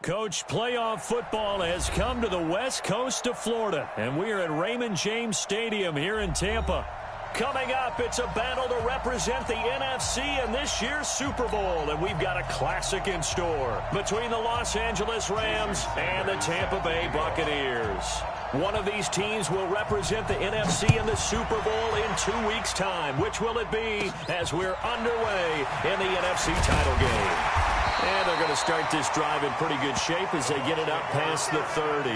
Coach, playoff football has come to the west coast of Florida, and we are at Raymond James Stadium here in Tampa. Coming up, it's a battle to represent the NFC in this year's Super Bowl, and we've got a classic in store between the Los Angeles Rams and the Tampa Bay Buccaneers. One of these teams will represent the NFC in the Super Bowl in 2 weeks' time. Which will it be as we're underway in the NFC title game? And they're going to start this drive in pretty good shape as they get it up past the 30.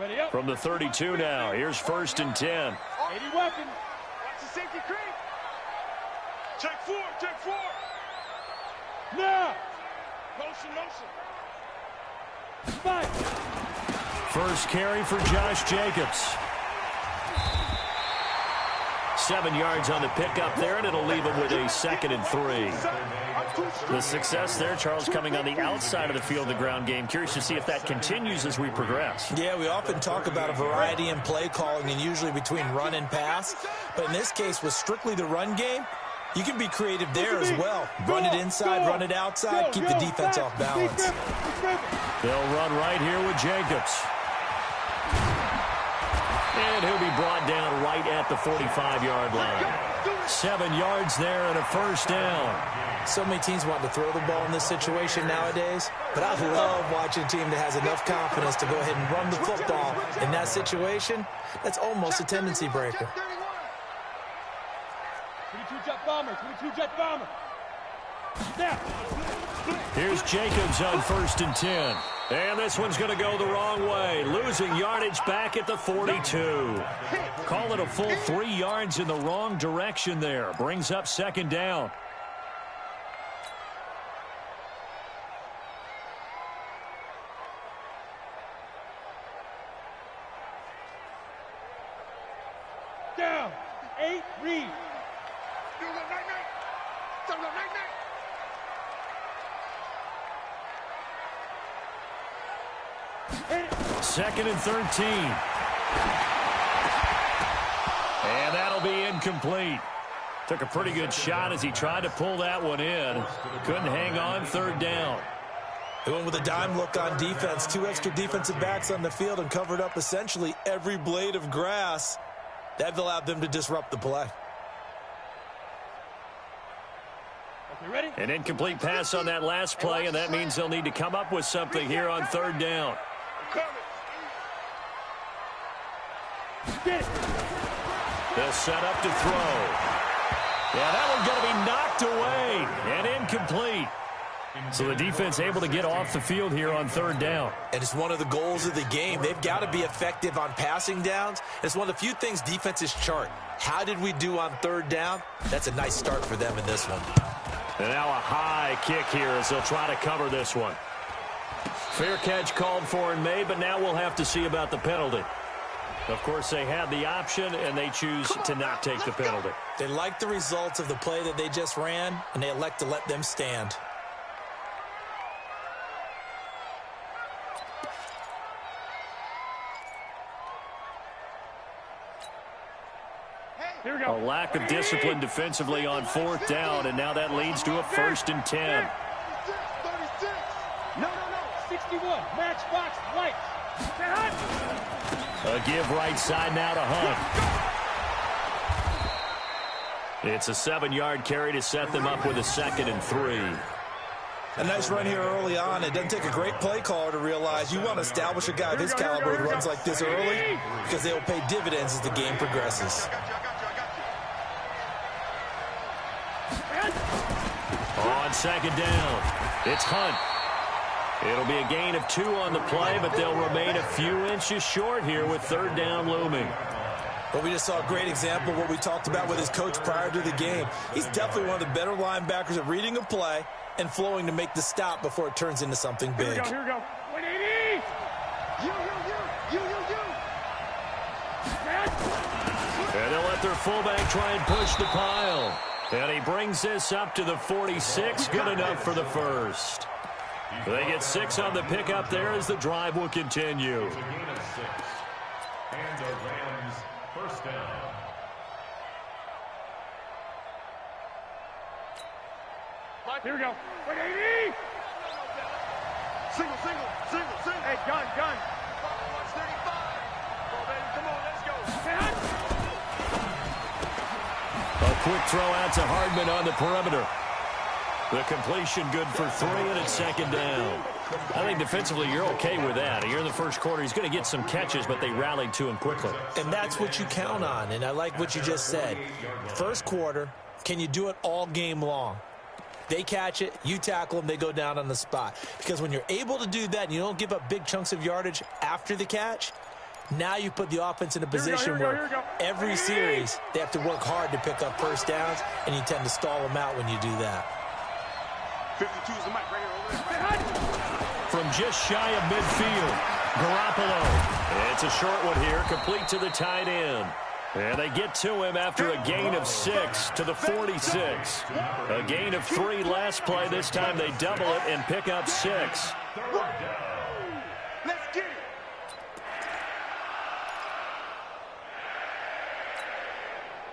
Ready up. From the 32 now, here's 1st and 10. 80 weapon. Watch the safety creep. Check 4, check 4. Now. Motion. Spike. First carry for Josh Jacobs. 7 yards on the pickup there, and it'll leave him with a 2nd and 3. The success there, Charles, coming on the outside of the field, the ground game. Curious to see if that continues as we progress. Yeah, we often talk about a variety in play calling and usually between run and pass. But in this case, with strictly the run game, you can be creative there as well. Run it inside, run it outside, keep the defense off balance. They'll run right here with Jacobs. And he'll be brought down right at the 45-yard line. 7 yards there and a 1st down. So many teams want to throw the ball in this situation nowadays, but I love watching a team that has enough confidence to go ahead and run the football. In that situation, that's almost a tendency breaker. 22-jet bomber, 22-jet bomber. Now. Here's Jacobs on 1st and 10. And this one's going to go the wrong way. Losing yardage back at the 42. Call it a full 3 yards in the wrong direction there. Brings up 2nd down. Down. 8, read. 2nd and 13. And that'll be incomplete. Took a pretty good shot as he tried to pull that one in. Couldn't hang on, 3rd down. They went with a dime look on defense. 2 extra defensive backs on the field and covered up essentially every blade of grass. That allowed them to disrupt the play. Okay, ready? An incomplete pass on that last play, and that means they'll need to come up with something here on 3rd down. They'll set up to throw. Yeah, that one's going to be knocked away and incomplete. So the defense able to get off the field here on 3rd down. And it's one of the goals of the game. They've got to be effective on passing downs. It's one of the few things defenses chart. How did we do on 3rd down? That's a nice start for them in this one. And now a high kick here as they'll try to cover this one. Fair catch called for and made, but now we'll have to see about the penalty. Of course, they had the option, and they choose to not take the penalty. They like the results of the play that they just ran, and they elect to let them stand. Here we go. A lack of discipline defensively on 4th down, and now that leads to a 1st and 10. 36. No. 61. Matchbox white. A give right side now to Hunt. It's a 7-yard carry to set them up with a 2nd and 3. A nice run here early on. It doesn't take a great play caller to realize you want to establish a guy of his caliber who runs like this early because they will pay dividends as the game progresses. On 2nd down, it's Hunt. It'll be a gain of 2 on the play, but they'll remain a few inches short here with 3rd down looming. But we just saw a great example of what we talked about with his coach prior to the game. He's definitely one of the better linebackers at reading a play and flowing to make the stop before it turns into something big. Here we go. 180. And they'll let their fullback try and push the pile. And he brings this up to the 46. Good enough for the first. They get 6 on the pickup there as the drive will continue. And the Rams first down. Here we go. 180! Single. Hey, gun. 135. Come on, let's go. A quick throw out to Hardman on the perimeter. The completion good for 3, and it's second down. I think defensively you're okay with that. Here in the first quarter, he's going to get some catches, but they rallied to him quickly. And that's what you count on, and I like what you just said. First quarter, can you do it all game long? They catch it, you tackle them, they go down on the spot. Because when you're able to do that and you don't give up big chunks of yardage after the catch, now you put the offense in a position where every series they have to work hard to pick up first downs, and you tend to stall them out when you do that. 52's the mic right here over there. From just shy of midfield, Garoppolo. It's a short one here, complete to the tight end. And they get to him after a gain of 6 to the 46. A gain of 3 last play. This time they double it and pick up 6. Let's get it.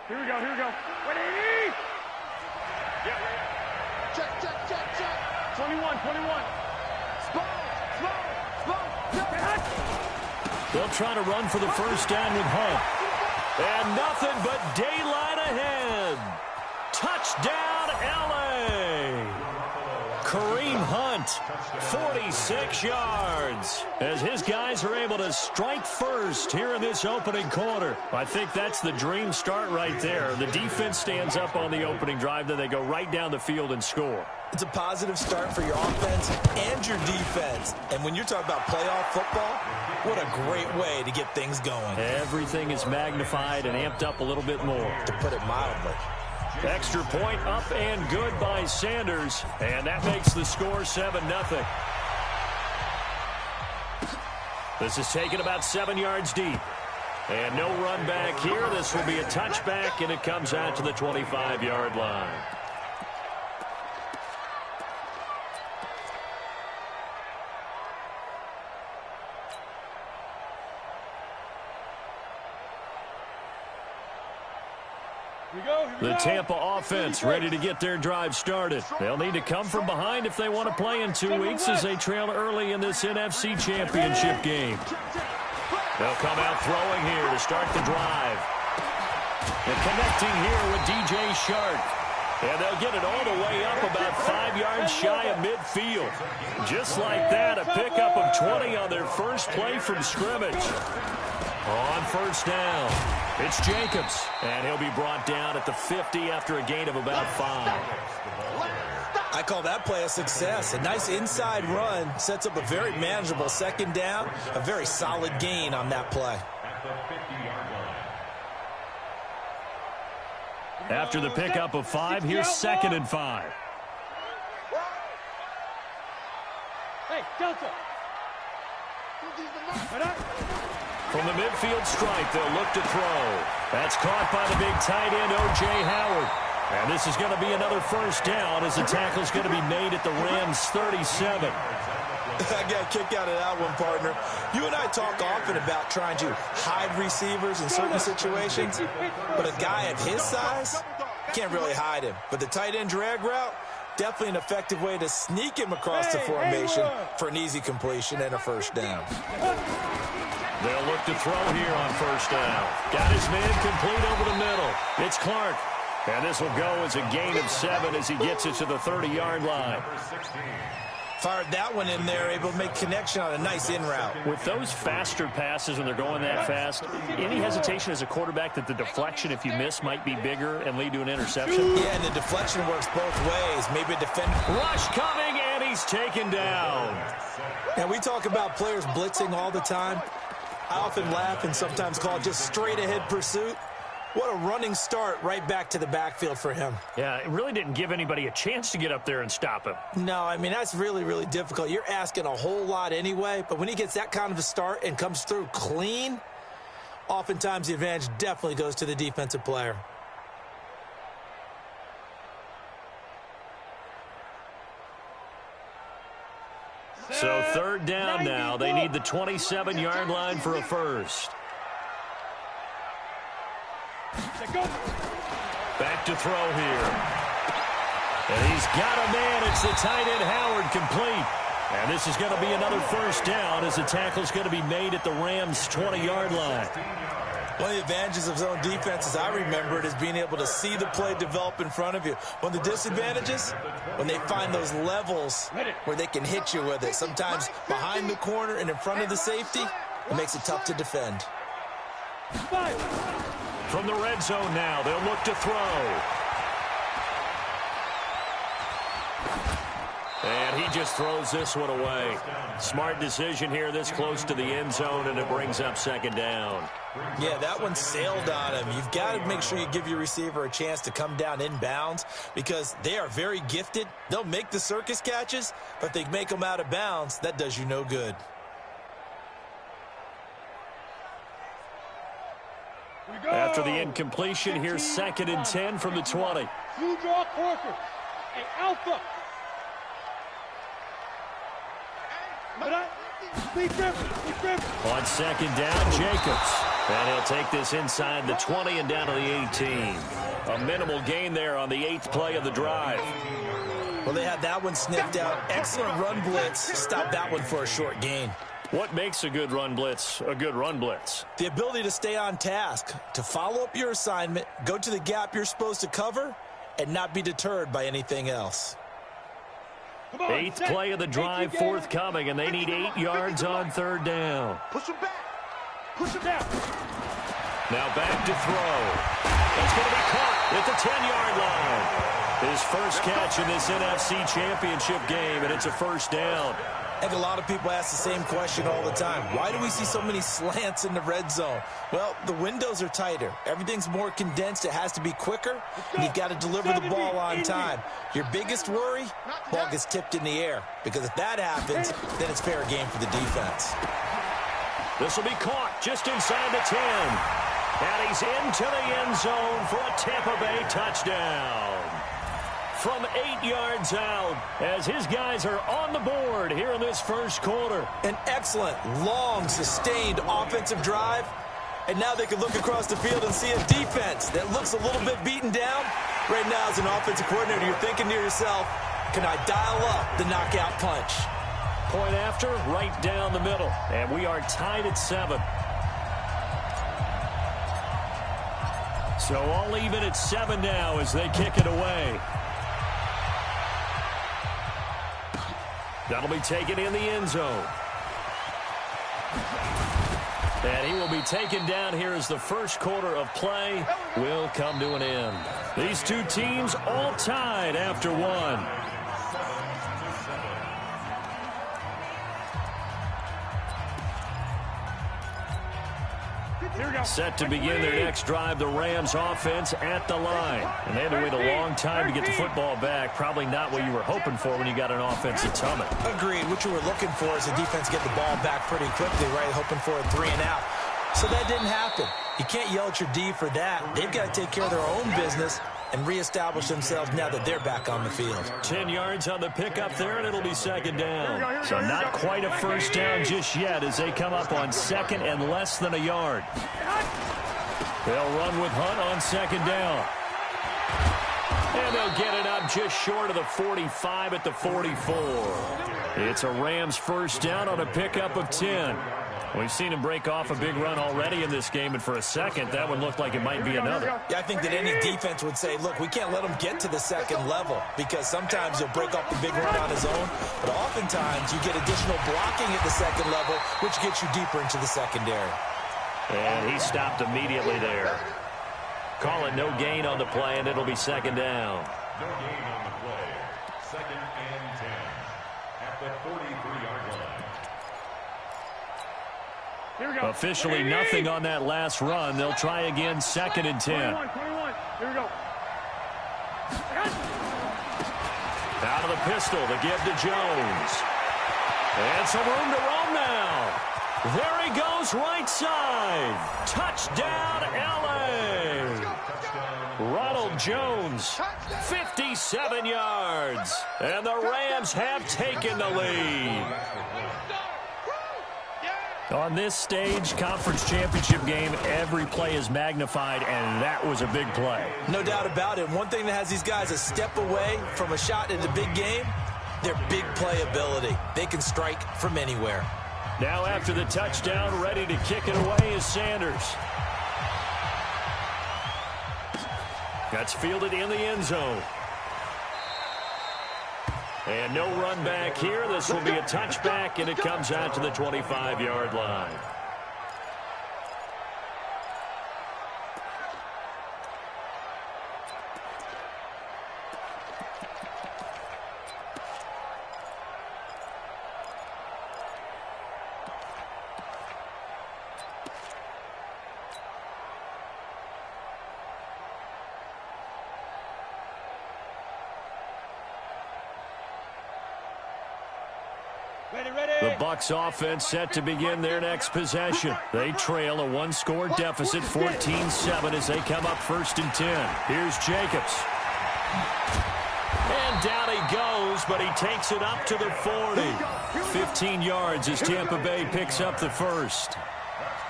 Here we go. 180! Yeah. Check. 21. Small. They'll try to run for the first down with Hunt. And nothing but daylight ahead. Touchdown, L.A. Kareem Hunt, 46 yards. As his guys are able to strike first here in this opening quarter. I think that's the dream start right there. The defense stands up on the opening drive, then they go right down the field and score. It's a positive start for your offense and your defense. And when you're talking about playoff football, what a great way to get things going. Everything is magnified and amped up a little bit more. To put it mildly. Extra point up and good by Sanders. And that makes the score 7-0. This is taken about 7 yards deep. And no run back here. This will be a touchback, and it comes out to the 25-yard line. The Tampa offense ready to get their drive started. They'll need to come from behind if they want to play in 2 weeks as they trail early in this NFC Championship game. They'll come out throwing here to start the drive. They're connecting here with DJ Shark. And they'll get it all the way up about 5 yards shy of midfield. Just like that, a pickup of 20 on their first play from scrimmage. On first down, it's Jacobs, and he'll be brought down at the 50 after a gain of about 5. I call that play a success. A nice inside run sets up a very manageable second down, a very solid gain on that play. After the pickup of 5, here's 2nd and 5. Hey, Delta. From the midfield stripe, they'll look to throw. That's caught by the big tight end, O.J. Howard. And this is going to be another first down as the tackle's going to be made at the Rams' 37. I got a kick out of that one, partner. You and I talk often about trying to hide receivers in certain situations, but a guy of his size can't really hide him. But the tight end drag route, definitely an effective way to sneak him across the formation for an easy completion and a first down. They'll look to throw here on first down. Got his man complete over the middle. It's Clark. And this will go as a gain of 7 as he gets it to the 30-yard line. Fired that one in there, able to make connection on a nice in route. With those faster passes when they're going that fast, any hesitation as a quarterback that the deflection, if you miss, might be bigger and lead to an interception? Yeah, and the deflection works both ways. Maybe a defender. Rush coming, and he's taken down. Now, we talk about players blitzing all the time. I often laugh and sometimes call it just straight-ahead pursuit. What a running start right back to the backfield for him. Yeah, it really didn't give anybody a chance to get up there and stop him. No, I mean, that's really, really difficult. You're asking a whole lot anyway, but when he gets that kind of a start and comes through clean, oftentimes the advantage definitely goes to the defensive player. So third down now. They need the 27-yard line for a first. Back to throw here. And he's got a man. It's the tight end Howard, complete. And this is going to be another first down as the tackle's going to be made at the Rams' 20-yard line. One of the advantages of zone defense, as I remember it, is being able to see the play develop in front of you. One of the disadvantages, when they find those levels where they can hit you with it, sometimes behind the corner and in front of the safety, it makes it tough to defend. From the red zone now, they'll look to throw. And he just throws this one away. Smart decision here this close to the end zone, and it brings up second down. Yeah, that one sailed on him. You've got to make sure you give your receiver a chance to come down inbounds because they are very gifted. They'll make the circus catches, but if they make them out of bounds, that does you no good. After the incompletion, here's 2nd and 10 from the 20. You draw Corker. Hey, Alpha. On second down, Jacobs. And he'll take this inside the 20 and down to the 18. A minimal gain there on the 8th play of the drive. Well, they had that one sniffed out. Excellent run blitz. Stop that one for a short gain. What makes a good run blitz a good run blitz? The ability to stay on task, to follow up your assignment, go to the gap you're supposed to cover, and not be deterred by anything else. 8th play of the drive forthcoming, and they need 8 yards on third down. Push him back. Push him down. Now back to throw. It's going to be caught at the 10-yard line. His first catch in this NFC Championship game, and it's a first down. I think a lot of people ask the same question all the time. Why do we see so many slants in the red zone? Well, the windows are tighter. Everything's more condensed. It has to be quicker, and you've got to deliver the ball on time. Your biggest worry, ball gets tipped in the air, because if that happens, then it's fair game for the defense. This will be caught just inside the 10. And he's into the end zone for a Tampa Bay touchdown. From 8 yards out, as his guys are on the board here in this first quarter. An excellent, long, sustained offensive drive. And now they can look across the field and see a defense that looks a little bit beaten down. Right now, as an offensive coordinator, you're thinking to yourself, can I dial up the knockout punch? Point after, right down the middle. And we are tied at 7. So all even at 7 now as they kick it away. That'll be taken in the end zone. And he will be taken down here as the first quarter of play will come to an end. These two teams all tied after 1. Set to begin their next drive, the Rams offense at the line. And they had to wait a long time to get the football back. Probably not what you were hoping for when you got an offensive summit. Agreed. What you were looking for is the defense get the ball back pretty quickly, right? Hoping for a 3 and out. So that didn't happen. You can't yell at your D for that. They've got to take care of their own business and reestablish themselves now that they're back on the field. 10 yards on the pickup there, and it'll be second down. So not quite a first down just yet as they come up on second and less than a yard. They'll run with Hunt on second down. And they'll get it up just short of the 45 at the 44. It's a Rams first down on a pickup of 10. We've seen him break off a big run already in this game, and for a second, that one looked like it might be another. Yeah, I think that any defense would say, look, we can't let him get to the second level because sometimes he'll break off the big run on his own, but oftentimes you get additional blocking at the second level, which gets you deeper into the secondary. And he stopped immediately there. Call it no gain on the play, and it'll be second down. No gain on the play. 2nd and 10 at the 43-yard line. Officially nothing on that last run. They'll try again, 2nd and 10. 21. Here we go. Out of the pistol, the give to Jones. And some room to roam now. There he goes, right side. Touchdown, L.A. Ronald Jones, 57 yards. And the Rams have taken the lead. On this stage, conference championship game, every play is magnified, and that was a big play. No doubt about it. One thing that has these guys a step away from a shot in the big game, their big play ability. They can strike from anywhere. Now after the touchdown, ready to kick it away is Sanders. That's fielded in the end zone. And no run back here. This will be a touchback, and it comes out to the 25-yard line. The Bucs offense set to begin their next possession. They trail a one-score deficit, 14-7, as they come up 1st and 10. Here's Jacobs. And down he goes, but he takes it up to the 40. 15 yards as Tampa Bay picks up the first.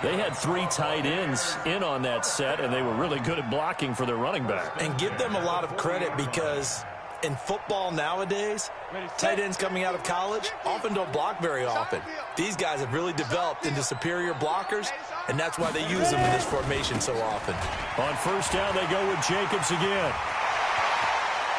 They had 3 tight ends in on that set, and they were really good at blocking for their running back. And give them a lot of credit because in football nowadays, tight ends coming out of college often don't block very often. These guys have really developed into superior blockers, and that's why they use them in this formation so often. On first down, they go with Jacobs again.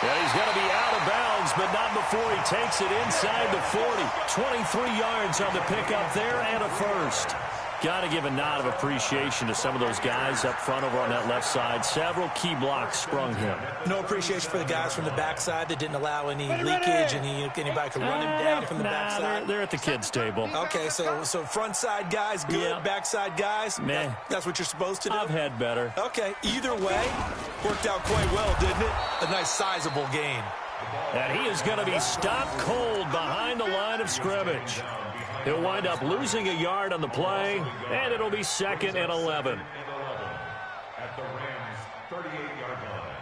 Yeah, he's going to be out of bounds, but not before he takes it inside the 40. 23 yards on the pickup there and a first. Got to give a nod of appreciation to some of those guys up front over on that left side. Several key blocks sprung him. No appreciation for the guys from the backside that didn't allow any leakage, anybody could run him down from the backside. They're at the kids' table. Okay, so front side guys good, yeah. Backside guys, meh. That's what you're supposed to do? I've had better. Okay, either way, worked out quite well, didn't it? A nice sizable gain. And he is going to be stopped cold behind the line of scrimmage. He'll wind up losing a yard on the play, and it'll be 2nd and 11. At the Rams' 38-yard line.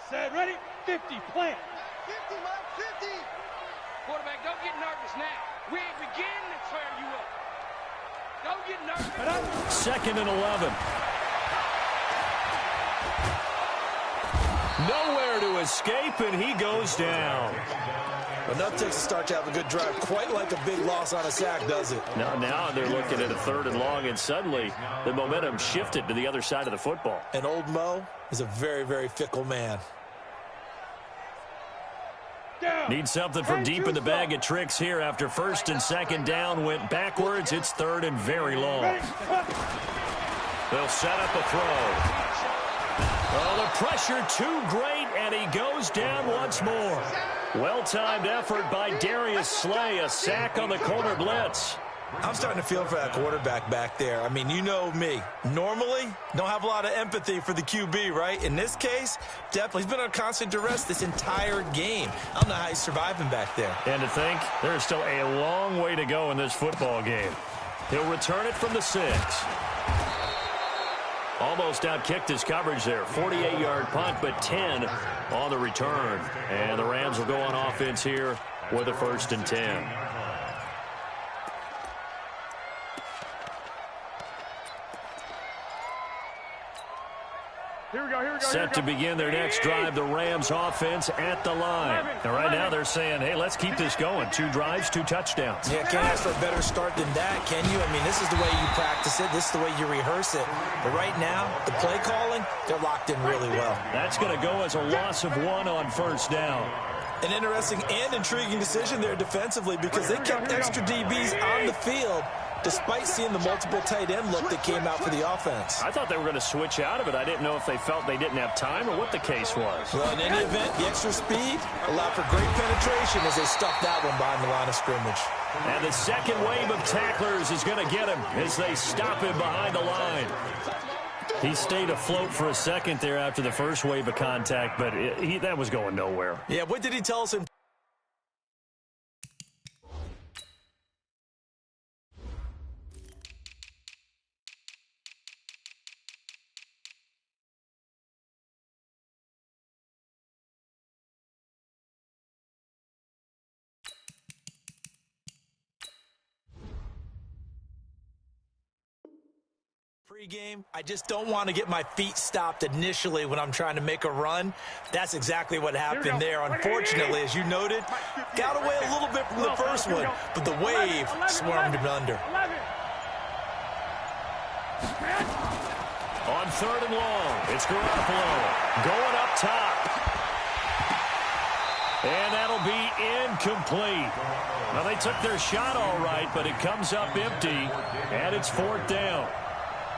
Set, ready, 50, plant. 50, Mike, 50. Quarterback, don't get nervous now. We ain't beginning to tear you up. Don't get nervous. 2nd and 11. Nowhere to escape, and he goes down. Enough takes a start to have a good drive. Quite like a big loss on a sack, does it? Now they're looking at a 3rd and long, and suddenly the momentum shifted to the other side of the football. And old Mo is a very, very fickle man. Need something from deep in the bag of tricks here after 1st and 2nd down went backwards. It's 3rd and very long. They'll set up a throw. Oh, the pressure too great, and he goes down once more. Well-timed effort by Darius Slay, a sack on the corner blitz. I'm starting to feel for that quarterback back there. I mean, you know me. Normally, don't have a lot of empathy for the QB, right? In this case, definitely. He's been on constant duress this entire game. I don't know how he's surviving back there. And to think, there's still a long way to go in this football game. He'll return it from the 6. Almost outkicked his coverage there. 48-yard punt, but 10 on the return. And the Rams will go on offense here with a 1st and 10. Here we go. Set to begin their next drive, the Rams offense at the line. And right now they're saying, hey, let's keep this going. 2 drives, 2 touchdowns. Yeah, can't ask for a better start than that, can you? I mean, this is the way you practice it. This is the way you rehearse it. But right now, the play calling, they're locked in really well. That's going to go as a loss of 1 on 1st down. An interesting and intriguing decision there defensively because they kept extra DBs on the field despite seeing the multiple tight end look that came out for the offense. I thought they were going to switch out of it. I didn't know if they felt they didn't have time or what the case was. Well, in any event, the extra speed allowed for great penetration as they stuffed that one behind the line of scrimmage. And the second wave of tacklers is going to get him as they stop him behind the line. He stayed afloat for a second there after the first wave of contact, but that was going nowhere. Yeah, what did he tell us in Pre-game, I just don't want to get my feet stopped initially when I'm trying to make a run. That's exactly what happened there. Unfortunately, as you noted, got away a little bit from the first one, but the wave swarmed him under. On 3rd and long, it's Garoppolo going up top. And that'll be incomplete. Now, they took their shot all right, but it comes up empty, and it's 4th down.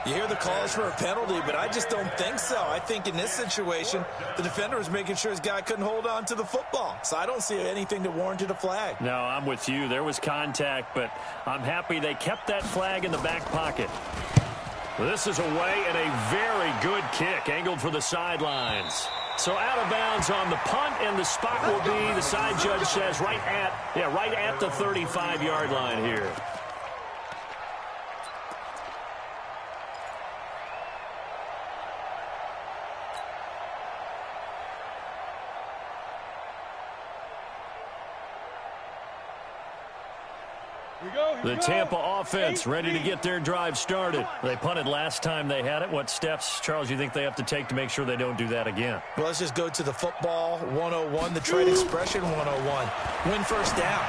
You hear the calls for a penalty, but I just don't think so. I think in this situation, the defender was making sure his guy couldn't hold on to the football. So I don't see anything that warranted a flag. No, I'm with you. There was contact, but I'm happy they kept that flag in the back pocket. This is away and a very good kick, angled for the sidelines. So out of bounds on the punt, and the spot will be, the side judge says, right at the 35-yard line here. The Tampa offense ready to get their drive started. They punted last time they had it. What steps, Charles, you think they have to take to make sure they don't do that again? Well, let's just go to the football 101, the trade expression 101. Win first down.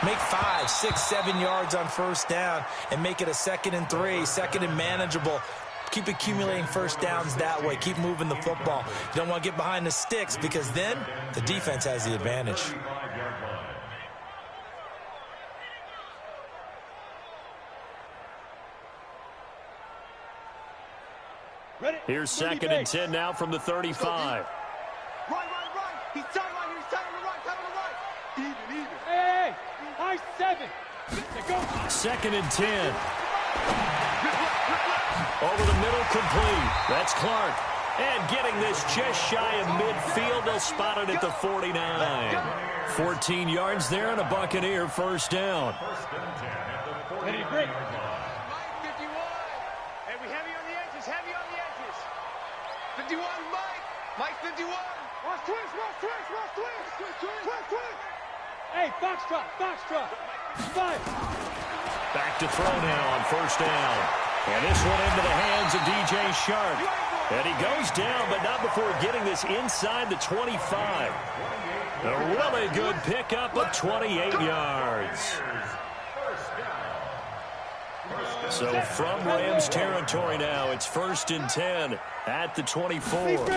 Make 5, 6, 7 yards on first down and make it a 2nd and 3, 2nd and manageable. Keep accumulating first downs that way. Keep moving the football. You don't want to get behind the sticks because then the defense has the advantage. Here's 2nd and 10 now from the 35. Right. He's tight right here. He's tight on the right. Tight on the right. Even. Hey, high 7. 2nd and 10. Over the middle, complete. That's Clark. And getting this just shy of midfield. They'll spot it at the 49. 14 yards there and a Buccaneer first down. Ready, break. Mike 51. Hey, we heavy on the edges. Heavy on the edges. 51, Mike. Mike 51. Watch twist. Hey, box drop. 5. Back to throw now on first down. And this one into the hands of DJ Shark. And he goes down, but not before getting this inside the 25. A really good pickup of 28 yards. So from Rams territory now, it's 1st and 10 at the 24.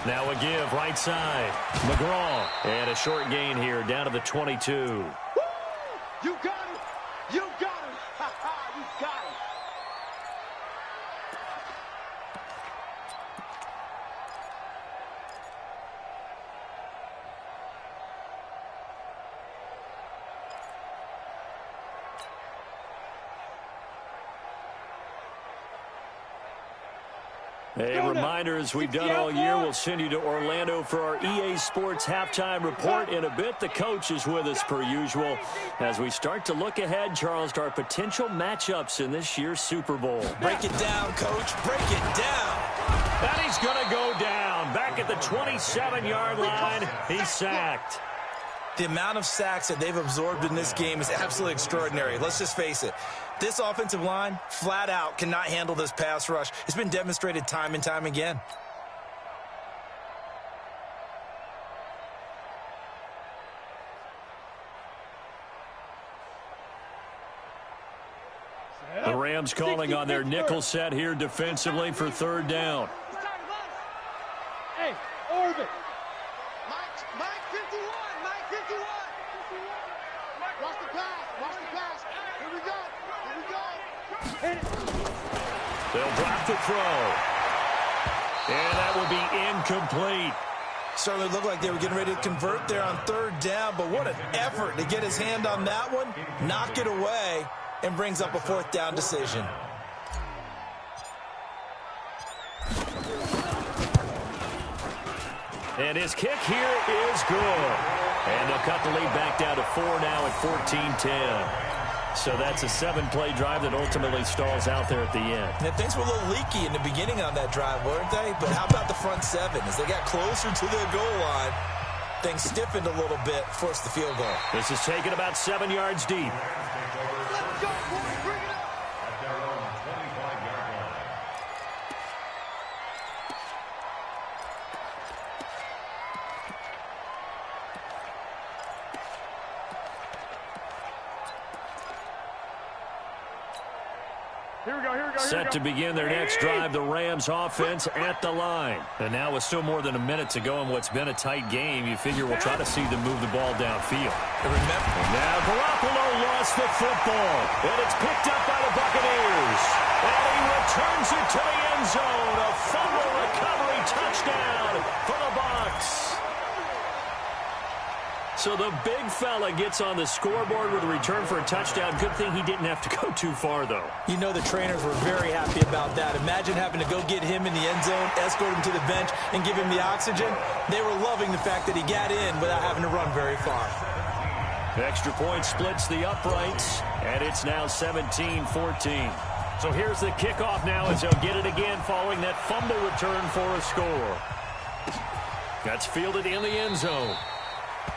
Now a give right side. McGraw. And a short gain here down to the 22. You got it. You got it. Ha-ha, you got it. A reminder, as we've done all year, we'll send you to Orlando for our EA Sports halftime report in a bit. The coach is with us per usual as we start to look ahead, Charles, to our potential matchups in this year's Super Bowl. Break it down, Coach. Break it down. And he's going to go down. Back at the 27-yard line, he's sacked. The amount of sacks that they've absorbed in this game is absolutely extraordinary. Let's just face it. This offensive line, flat out, cannot handle this pass rush. It's been demonstrated time and time again. The Rams calling on their nickel set here defensively for 3rd down. Hey, Orbit. Mike 51. Watch the pass. Here we go. They'll drop the throw. And that will be incomplete. Certainly looked like they were getting ready to convert there on 3rd down, but what an effort to get his hand on that one, knock it away, and brings up a 4th down decision. And his kick here is good. And they'll cut the lead back down to 4 now at 14-10. So that's a 7-play drive that ultimately stalls out there at the end. And things were a little leaky in the beginning on that drive, weren't they? But how about the front 7? As they got closer to their goal line, things stiffened a little bit, forced the field goal. This is taken about 7 yards deep. Let's go, boys. Bring it up. At their own 25-yard line. Set to begin their next drive, the Rams offense at the line. And now with still more than a minute to go in what's been a tight game, you figure we'll try to see them move the ball downfield. And now Garoppolo lost the football, and it's picked up by the Buccaneers. And he returns it to the end zone. A fumble recovery touchdown for the Bucs. So the big fella gets on the scoreboard with a return for a touchdown. Good thing he didn't have to go too far, though. You know the trainers were very happy about that. Imagine having to go get him in the end zone, escort him to the bench, and give him the oxygen. They were loving the fact that he got in without having to run very far. Extra point splits the uprights, and it's now 17-14. So here's the kickoff now as they'll get it again following that fumble return for a score. That's fielded in the end zone.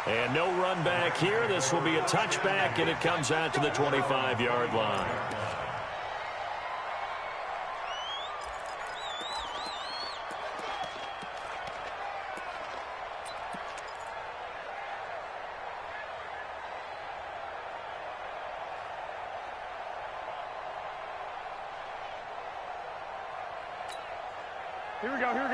And no run back here. This will be a touchback, and it comes out to the 25-yard line.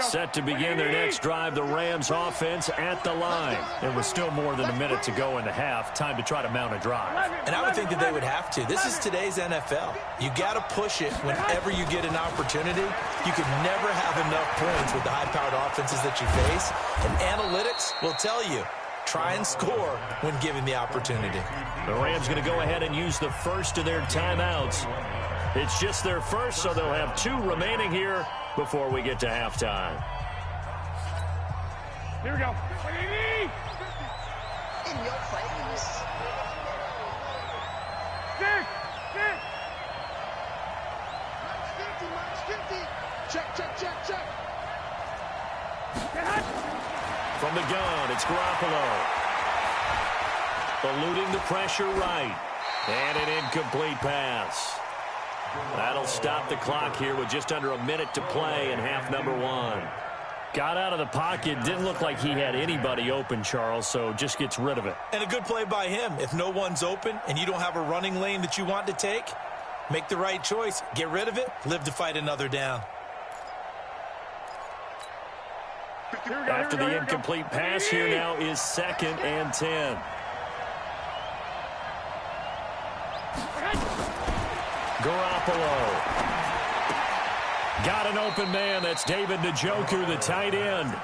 Set to begin their next drive, the Rams offense at the line. There was still more than a minute to go in the half. Time to try to mount a drive. And I would think that they would have to. This is today's NFL. You got to push it whenever you get an opportunity. You can never have enough points with the high-powered offenses that you face. And analytics will tell you, try and score when given the opportunity. The Rams going to go ahead and use the first of their timeouts. It's just their first, so they'll have 2 remaining here before we get to halftime. Here we go. In your face. Nick! Max 50. Check. From the gun, it's Garoppolo. Eluding the pressure right. And an incomplete pass. That'll stop the clock here with just under a minute to play in half number 1. Got out of the pocket. Didn't look like he had anybody open, Charles, so just gets rid of it. And a good play by him. If no one's open and you don't have a running lane that you want to take, make the right choice. Get rid of it. Live to fight another down. After the incomplete pass, here now is 2nd and 10. Garoppolo. Got an open man. That's David Njoku, the tight end.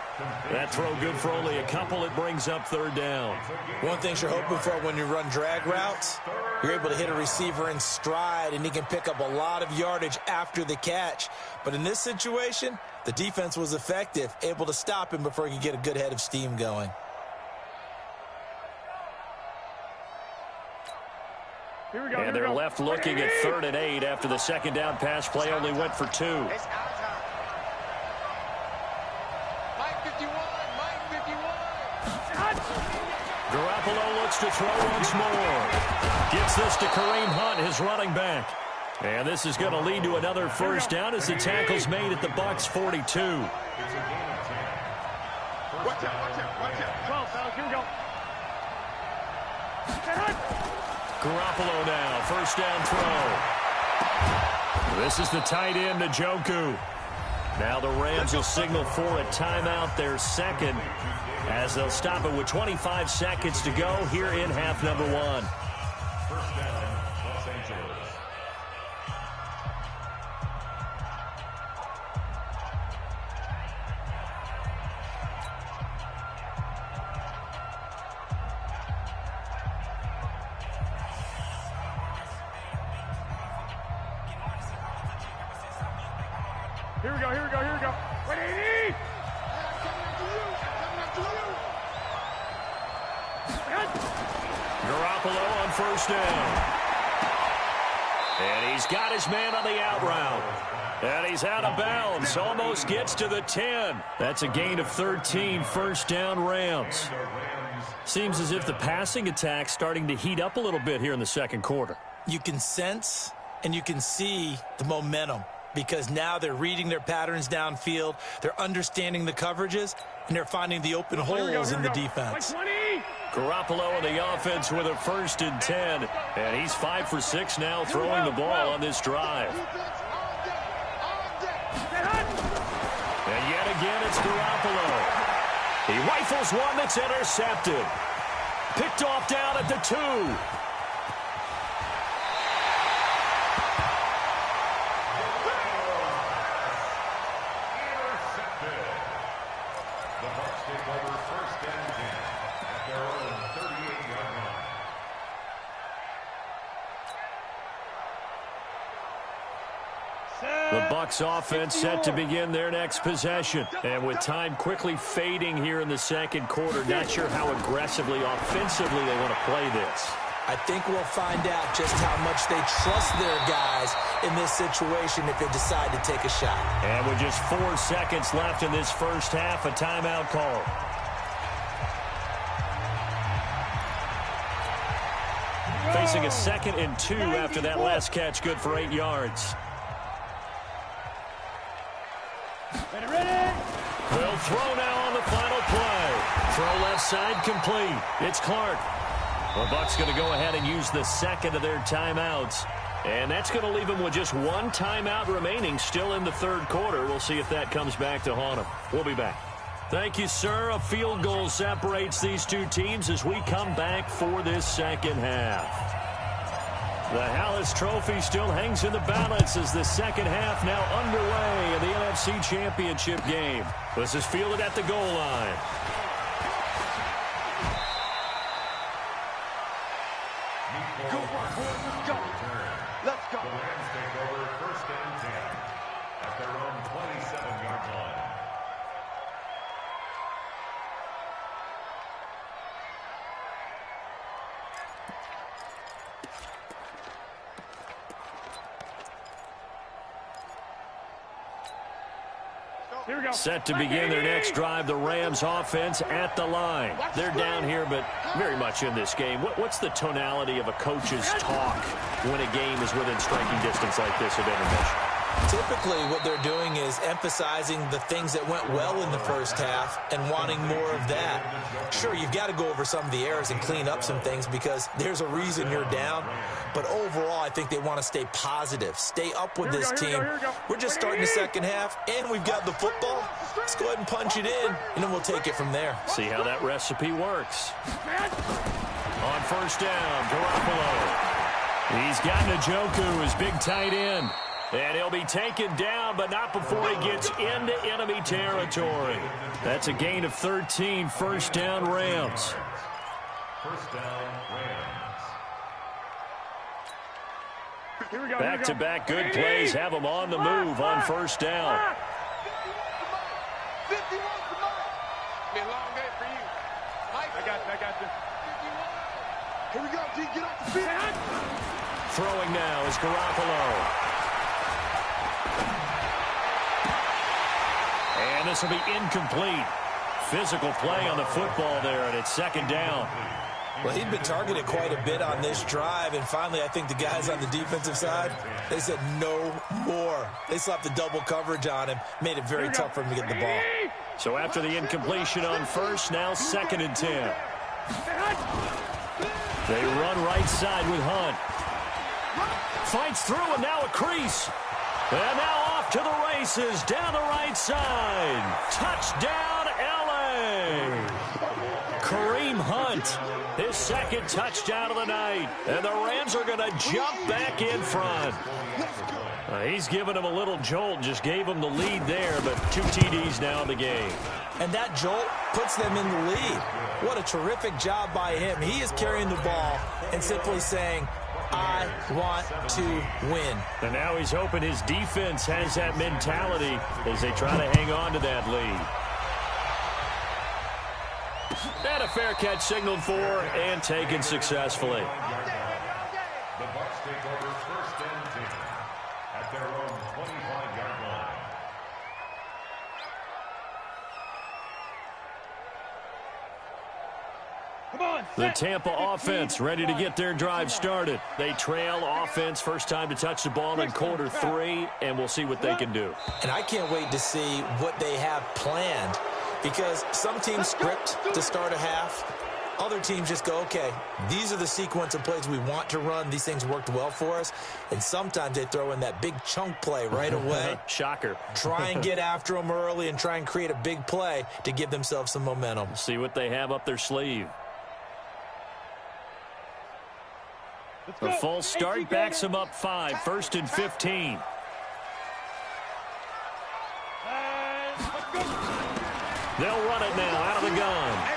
That throw good for only a couple. It brings up 3rd down. One thing you're hoping for when you run drag routes, you're able to hit a receiver in stride, and he can pick up a lot of yardage after the catch. But in this situation, the defense was effective, able to stop him before he could get a good head of steam going. And they're left looking at 3rd and 8 after the 2nd down pass play only went for 2. It's out of time. Mike 51. Garoppolo looks to throw once more. Gets this to Kareem Hunt, his running back. And this is going to lead to another 1st down as the tackle's made at the Bucs 42. Watch out. 12, fellas, here we go. Garoppolo now, 1st down throw. This is the tight end, Njoku. Now the Rams will signal for a timeout, their 2nd, as they'll stop it with 25 seconds to go here in half number 1. 1st down, Los Angeles. Here we go. 180! Garoppolo on 1st down. And he's got his man on the out route. And he's out of bounds. Almost gets to the 10. That's a gain of 13. 1st down, Rams. Seems as if the passing attack's starting to heat up a little bit here in the 2nd quarter. You can sense and you can see the momentum, because now they're reading their patterns downfield, they're understanding the coverages, and they're finding the open holes in the defense. Garoppolo on the offense with a 1st and 10. And he's 5 for 6 now throwing the ball on this drive. And yet again, it's Garoppolo. He rifles one that's intercepted. Picked off down at the 2. The Bucs take over 1st and 10 at their own 38-yard line. The Bucs offense set to begin their next possession. And with time quickly fading here in the 2nd quarter, not sure how aggressively, offensively they want to play this. I think we'll find out just how much they trust their guys in this situation if they decide to take a shot. And with just 4 seconds left in this first half, a timeout call. Facing a 2nd and 2 after that last catch, good for 8 yards. They'll throw now on the final play. Throw left side complete. It's Clark. The Bucs going to go ahead and use the 2nd of their timeouts. And that's going to leave them with just 1 timeout remaining still in the 3rd quarter. We'll see if that comes back to haunt them. We'll be back. Thank you, sir. A field goal separates these two teams as we come back for this 2nd half. The Hallis Trophy still hangs in the balance as the 2nd half now underway in the NFC Championship game. This is fielded at the goal line. Let's go. The Rams take over 1st and 10 at their own 27-yard line. Here we go. Set to begin their next drive, the Rams offense at the line. They're down here, but very much in this game. What's the tonality of a coach's talk when a game is within striking distance like this of intermission? Typically, what they're doing is emphasizing the things that went well in the first half and wanting more of that. Sure, you've got to go over some of the errors and clean up some things because there's a reason you're down. But overall, I think they want to stay positive, stay up with this team. We're just starting the 2nd half, and we've got the football. Let's go ahead and punch it in, and then we'll take it from there. See how that recipe works. On 1st down, Garoppolo. He's got Njoku, his big tight end. And he'll be taken down, but not before he gets into enemy territory. That's a gain of 13, 1st down Rams. 1st down Rams. Here we go. Back-to-back good plays have them on the move on 1st down. 51 for Mike. Be a long day for you. Mike. I got you. 51. Here we go, G. Get off the field. Throwing now is Garoppolo. And this will be incomplete. Physical play on the football there, and it's 2nd down. Well, he'd been targeted quite a bit on this drive, and finally I think the guys on the defensive side, they said no more. They slapped the double coverage on him, made it very tough for him to get the ball. So after the incompletion on 1st, now 2nd and 10. They run right side with Hunt. Fights through, and now a crease. And now off to the races, down the right side. Touchdown, L.A. Kareem Hunt, his 2nd touchdown of the night. And the Rams are going to jump back in front. He's given him a little jolt, just gave him the lead there, but 2 TDs now in the game. And that jolt puts them in the lead. What a terrific job by him. He is carrying the ball and simply saying, I want to win. And now he's hoping his defense has that mentality as they try to hang on to that lead. And a fair catch signaled for and taken successfully. The Bucs take over 1st and 10 at their own 25-yard line. The Tampa offense ready to get their drive started. They trail offense, first time to touch the ball in quarter 3, and we'll see what they can do. And I can't wait to see what they have planned, because some teams script to start a half, Other teams just go, okay, these are the sequence of plays we want to run. These things worked well for us. And sometimes they throw in that big chunk play right away. Shocker. Try and get after them early and try and create a big play to give themselves some momentum. See what they have up their sleeve. The false start backs them up 5, 1st and 15. They'll run it now out of the gun.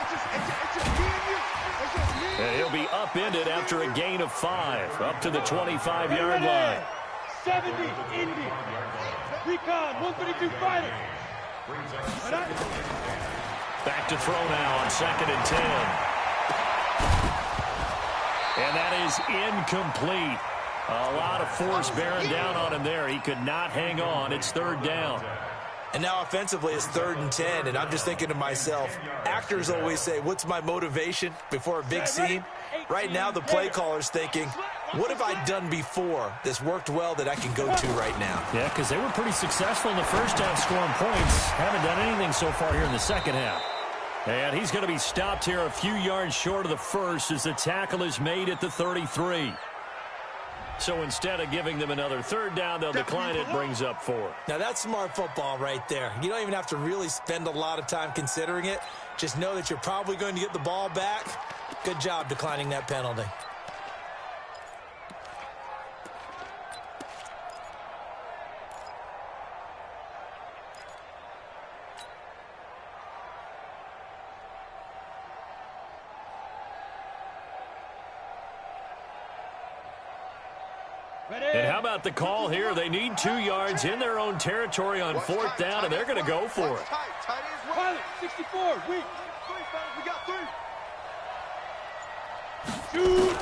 And he'll be upended after a gain of 5, up to the 25-yard line. 70, Indy. Recon, 132 fighter. Back to throw now on 2nd and 10. And that is incomplete. A lot of force bearing down on him there. He could not hang on. It's 3rd down. And now offensively it's 3rd and 10, and I'm just thinking to myself, actors always say, what's my motivation before a big scene? Right now the play caller's thinking, what have I done before that's worked well that I can go to right now? Yeah, because they were pretty successful in the first half scoring points. Haven't done anything so far here in the second half. And he's going to be stopped here a few yards short of the first as the tackle is made at the 33. So instead of giving them another 3rd down, they'll decline it, brings up 4. Now that's smart football right there. You don't even have to really spend a lot of time considering it. Just know that you're probably going to get the ball back. Good job declining that penalty. And how about the call here? They need 2 yards in their own territory on 4th down, and they're going to go for it. Pilot, 64, weak. We got 3. Shoot.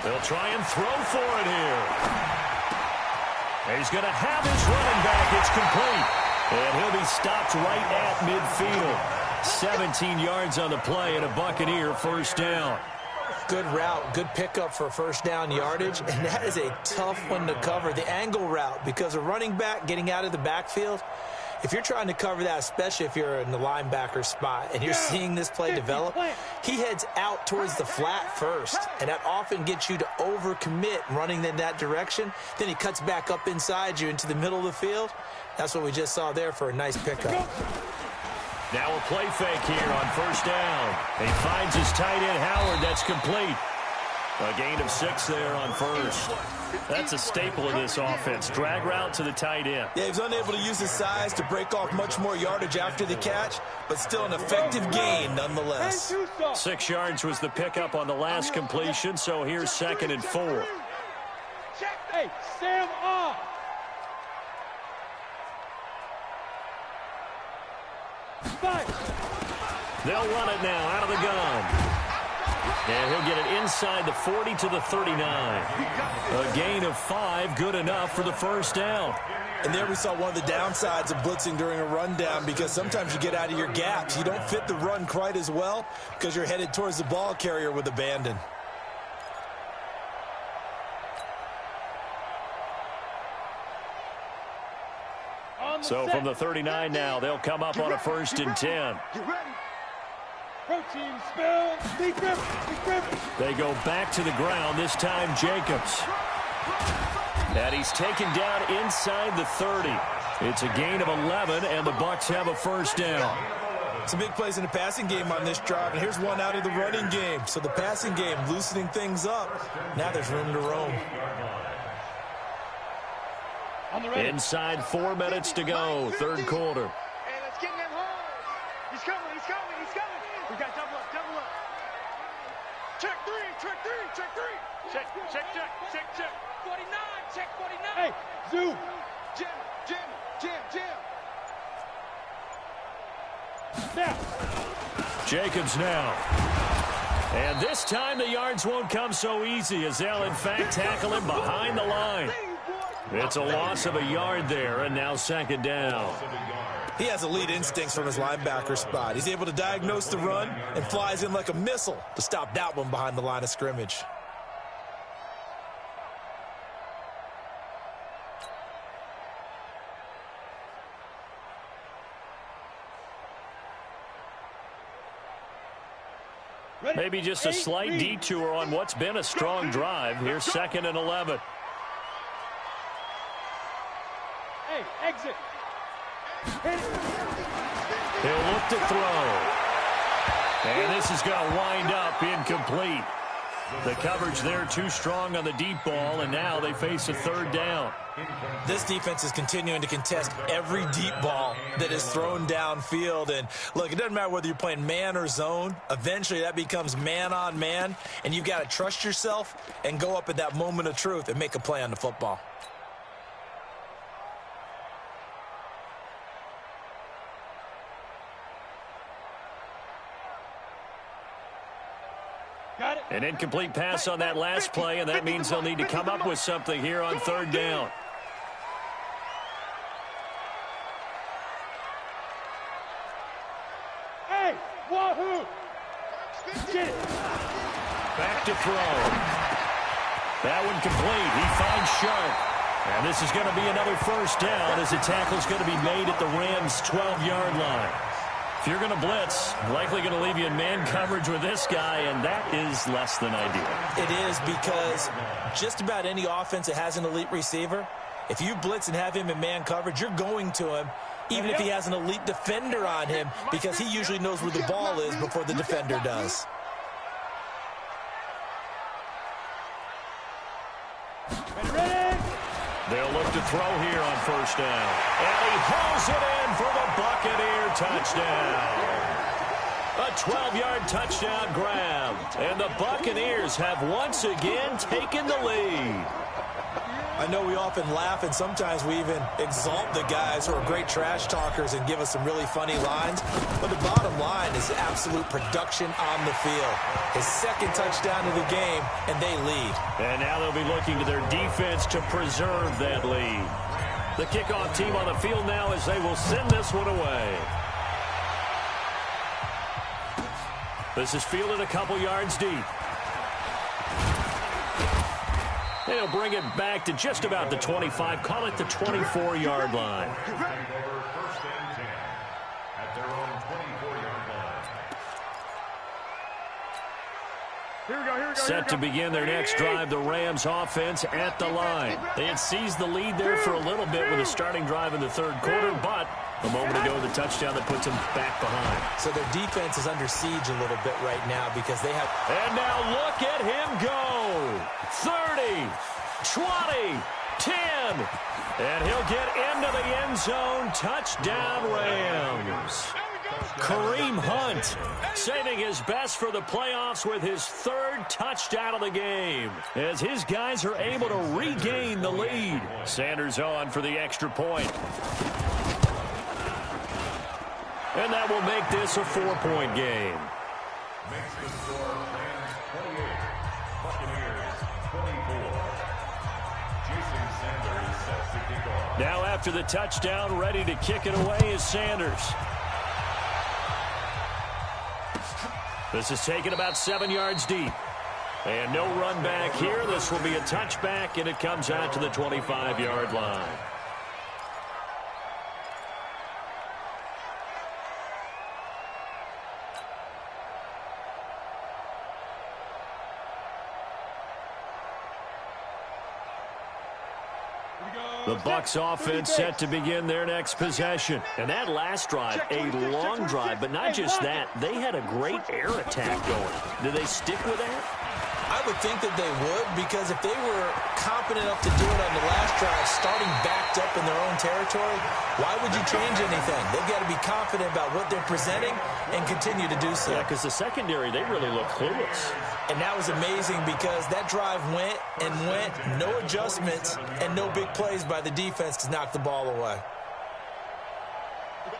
They'll try and throw for it here. He's going to have his running back. It's complete. And he'll be stopped right at midfield. 17 yards on the play and a Buccaneer 1st down. Good route, good pickup for 1st down yardage, and that is a tough one to cover, the angle route, because a running back getting out of the backfield, if you're trying to cover that, especially if you're in the linebacker spot and you're seeing this play develop, he heads out towards the flat first, and that often gets you to overcommit running in that direction. Then he cuts back up inside you into the middle of the field. That's what we just saw there for a nice pickup. Now a play fake here on 1st down. He finds his tight end, Howard. That's complete. A gain of 6 there on 1st. That's a staple of this offense. Drag route to the tight end. Yeah, he was unable to use his size to break off much more yardage after the catch, but still an effective gain nonetheless. 6 yards was the pickup on the last completion, so here's 2nd and 4. Hey, Sam off. They'll run it now out of the gun. And he'll get it inside the 40 to the 39. A gain of 5, good enough for the 1st down. And there we saw one of the downsides of blitzing during a rundown, because sometimes you get out of your gaps. You don't fit the run quite as well because you're headed towards the ball carrier with abandon. So from the 39 now, they'll come up on a 1st and 10. Protein spill. Big grip. They go back to the ground, this time Jacobs. And he's taken down inside the 30. It's a gain of 11, and the Bucs have a 1st down. Some big plays in the passing game on this drive, and here's one out of the running game. So the passing game loosening things up. Now there's room to roam. Inside 4 minutes to go, 3rd quarter. Hey, let's get in them holes. He's coming. We got double up. Check 3. Check. 49, check 49. Hey, Zoo. Jim. Now. Jacobs now. And this time the yards won't come so easy as they'll, in fact, tackle him behind the line. It's a loss of a yard there, and now 2nd down. He has elite instincts from his linebacker spot. He's able to diagnose the run and flies in like a missile to stop that one behind the line of scrimmage. Maybe just a slight detour on what's been a strong drive. Here's 2nd and 11. Hey, exit. He'll look to throw. And this is going to wind up incomplete. The coverage there too strong on the deep ball, and now they face a 3rd down. This defense is continuing to contest every deep ball that is thrown downfield. And look, it doesn't matter whether you're playing man or zone. Eventually that becomes man on man, and you've got to trust yourself and go up at that moment of truth and make a play on the football. An incomplete pass on that last play, and that means they'll need to come up with something here on 3rd down. Hey, wahoo! Get it. Back to throw. That one complete. He finds Sharp. And this is going to be another 1st down as the tackle's going to be made at the Rams' 12-yard line. If you're going to blitz, likely going to leave you in man coverage with this guy, and that is less than ideal. It is, because just about any offense that has an elite receiver, if you blitz and have him in man coverage, you're going to him, even if he has an elite defender on him, because he usually knows where the ball is before the defender does. They'll look to throw here on 1st down. And he hauls it in for the Buccaneer touchdown. A 12-yard touchdown grab. And the Buccaneers have once again taken the lead. I know we often laugh, and sometimes we even exalt the guys who are great trash talkers and give us some really funny lines. But the bottom line is absolute production on the field. His 2nd touchdown of the game, and they lead. And now they'll be looking to their defense to preserve that lead. The kickoff team on the field now as they will send this one away. This is fielded a couple yards deep. They'll bring it back to just about the 25, call it the 24-yard line. Set to begin their next drive, the Rams offense at the line. They had seized the lead there for a little bit with a starting drive in the 3rd quarter, but a moment ago, the touchdown that puts them back behind. So their defense is under siege a little bit right now because they have... And now look at him go. 30, 20, 10. And he'll get into the end zone. Touchdown, Rams. Kareem Hunt saving his best for the playoffs with his 3rd touchdown of the game as his guys are able to regain the lead. Sanders on for the extra point. And that will make this a 4-point game. Makes the score Rams 28, Buccaneers 24. Jason Sanders sets the kickoff. Now after the touchdown, ready to kick it away is Sanders. This is taken about 7 yards deep. And no run back here. This will be a touchback, and it comes out to the 25-yard line. The Bucs offense set to begin their next possession. And that last drive, a long drive, but not just that. They had a great air attack going. Did they stick with that? I would think that they would, because if they were confident enough to do it on the last drive, starting backed up in their own territory, why would you change anything? They've got to be confident about what they're presenting and continue to do so. Yeah, because the secondary, they really look clueless. And that was amazing because that drive went and went, no adjustments, and no big plays by the defense to knock the ball away.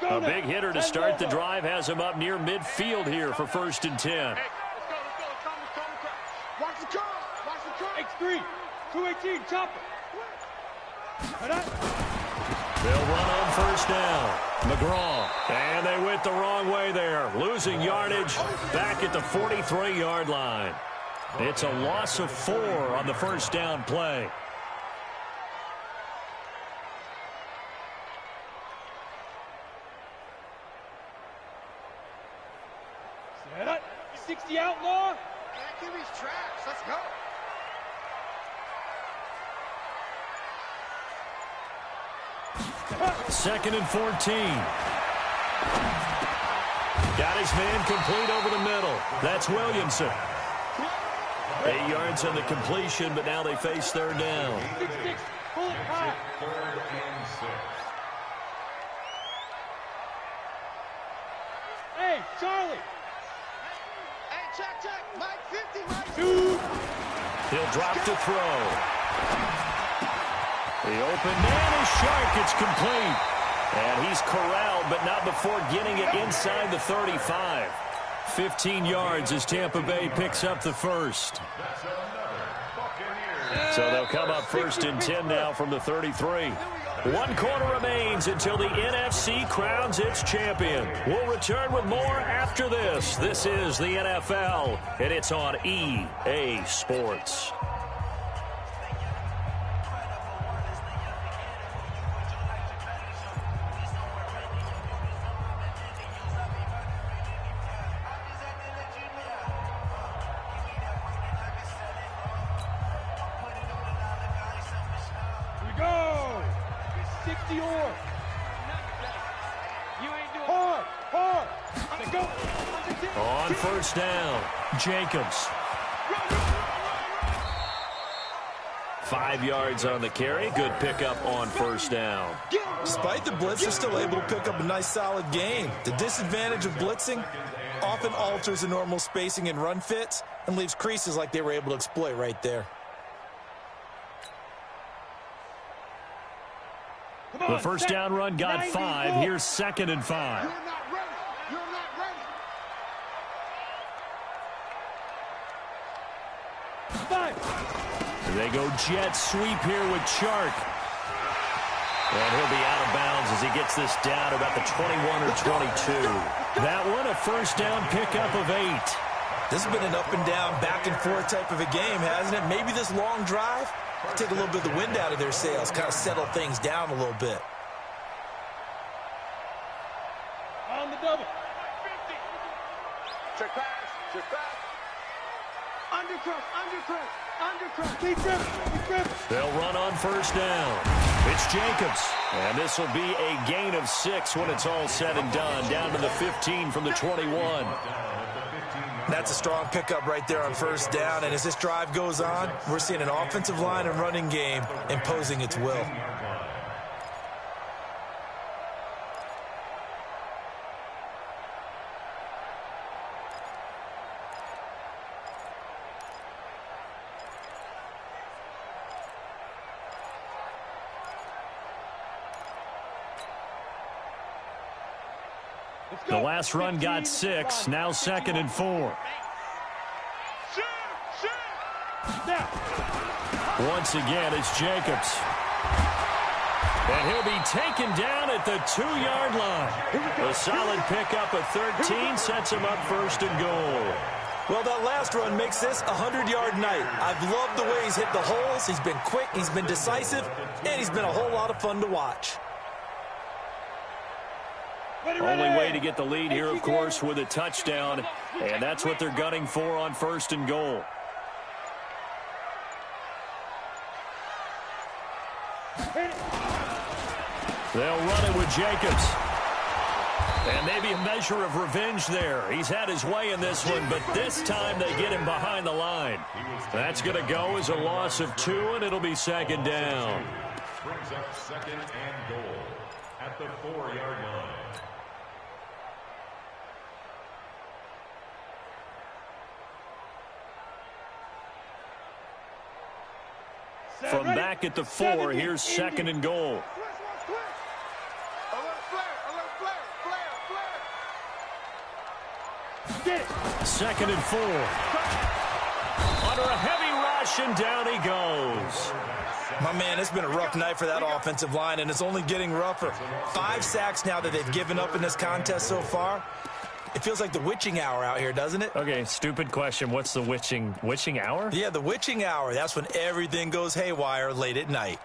A big hitter to start the drive has him up near midfield here for 1st and 10. Watch the curl. Watch the curl. X3. 218. Chopper. They'll run on 1st down. McGraw. And they went the wrong way there. Losing yardage back at the 43-yard line. It's a loss of 4 on the 1st down play. the outlaw. Man, QB's trash. Let's go. Second and 14. Got his man complete over the middle. That's Williamson. 8 yards on the completion, but now they face third down. 6-6. Pull it high. Third and 6. Hey, Charlie. Hey, check. Mike 50, Mike. 2. He'll drop to throw. The open man is Shark. It's complete. And he's corralled, but not before getting it inside the 35. 15 yards as Tampa Bay picks up the first. So they'll come up first and 10 now from the 33. 1 quarter remains until the NFC crowns its champion. We'll return with more after this. This is the NFL, and it's on EA Sports. On first down, Jacobs. 5 yards on the carry. Good pickup on first down. Despite the blitz, they're still able to pick up a nice, solid gain. The disadvantage of blitzing often alters the normal spacing and run fits and leaves creases like they were able to exploit right there. The first down run got 5. Here's second and 5. They go jet sweep here with Chark. And he'll be out of bounds as he gets this down about the 21 or 22. That one, a first down pickup of 8. This has been an up and down, back and forth type of a game, hasn't it? Maybe this long drive will take a little bit of the wind out of their sails, kind of settle things down a little bit. On the double. Check pass. Undercross. Keep gripping. They'll run on first down. It's Jacobs. And this will be a gain of 6 when it's all said and done. Down to the 15 from the 21. That's a strong pickup right there on first down. And as this drive goes on, we're seeing an offensive line and running game imposing its will. The last run got 6. Now second and 4. Once again, it's Jacobs. And he'll be taken down at the 2-yard line. A solid pickup of 13 sets him up first and goal. Well, that last run makes this a 100-yard night. I've loved the way he's hit the holes. He's been quick, he's been decisive, and he's been a whole lot of fun to watch. Only way to get the lead here, of course, with a touchdown, and that's what they're gunning for on first and goal. They'll run it with Jacobs. And maybe a measure of revenge there. He's had his way in this one, but this time they get him behind the line. That's going to go as a loss of 2, and it'll be second down. Brings up second and goal at the 4-yard line. From back at the 4, here's second and goal. Second and 4. Under a heavy rush, and down he goes. My man, it's been a rough night for that offensive line, and it's only getting rougher. 5 sacks now that they've given up in this contest so far. It feels like the witching hour out here, doesn't it? Okay, stupid question. What's the witching hour? Yeah, the witching hour. That's when everything goes haywire late at night.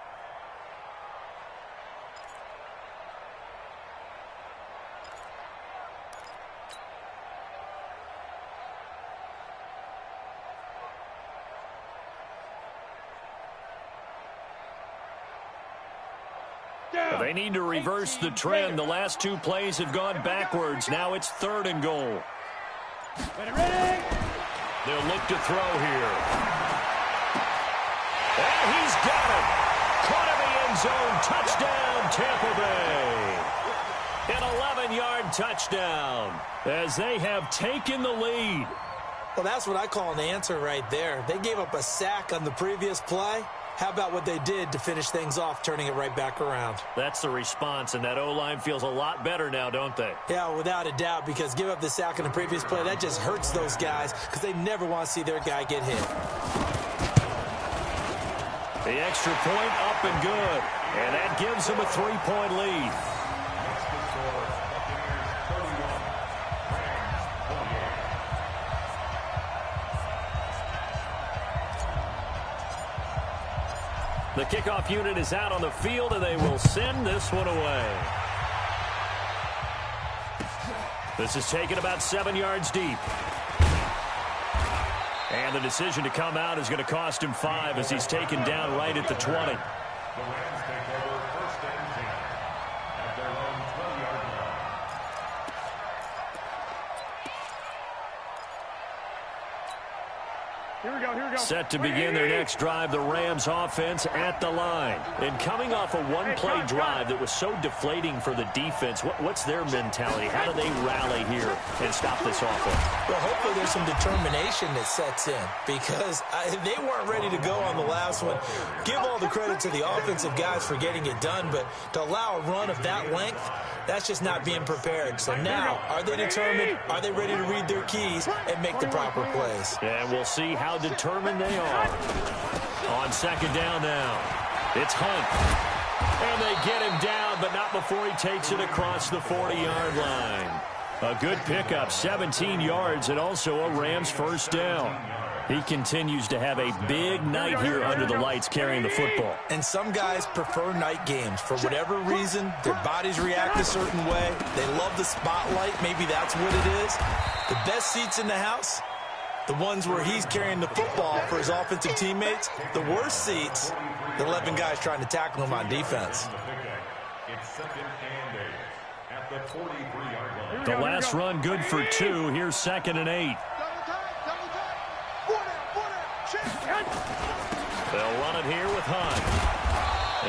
They need to reverse the trend. The last two plays have gone backwards. Now it's 3rd and goal. Ready. They'll look to throw here. And he's got it. Caught in the end zone. Touchdown, Tampa Bay. An 11-yard touchdown as they have taken the lead. Well, that's what I call an answer right there. They gave up a sack on the previous play. How about what they did to finish things off, turning it right back around? That's the response, and that O-line feels a lot better now, don't they? Yeah, without a doubt, because give up the sack on the previous play, that just hurts those guys because they never want to see their guy get hit. The extra point up and good, and that gives them a 3-point lead. The kickoff unit is out on the field, and they will send this one away. This is taken about 7 yards deep. And the decision to come out is going to cost him 5 as he's taken down right at the 20. The Rams take over 1st and 10 at their own 12-yard line. Here we go. Set to begin their next drive, the Rams offense at the line. And coming off a one-play drive that was so deflating for the defense, what's their mentality? How do they rally here and stop this offense? Well, hopefully there's some determination that sets in because they weren't ready to go on the last one. Give all the credit to the offensive guys for getting it done, but to allow a run of that length, that's just not being prepared. So now, are they determined? Are they ready to read their keys and make the proper plays? And we'll see how determined they are. On 2nd down now, it's Hunt. And they get him down, but not before he takes it across the 40-yard line. A good pickup, 17 yards, and also a Rams 1st down. He continues to have a big night here under the lights carrying the football. And some guys prefer night games. For whatever reason, their bodies react a certain way. They love the spotlight. Maybe that's what it is. The best seats in the house, the ones where he's carrying the football for his offensive teammates. The worst seats, the 11 guys trying to tackle him on defense. It's 2nd and 8 at the 43-yard line. The last run good for 2. Here's 2nd and 8. They'll run it here with Hunt.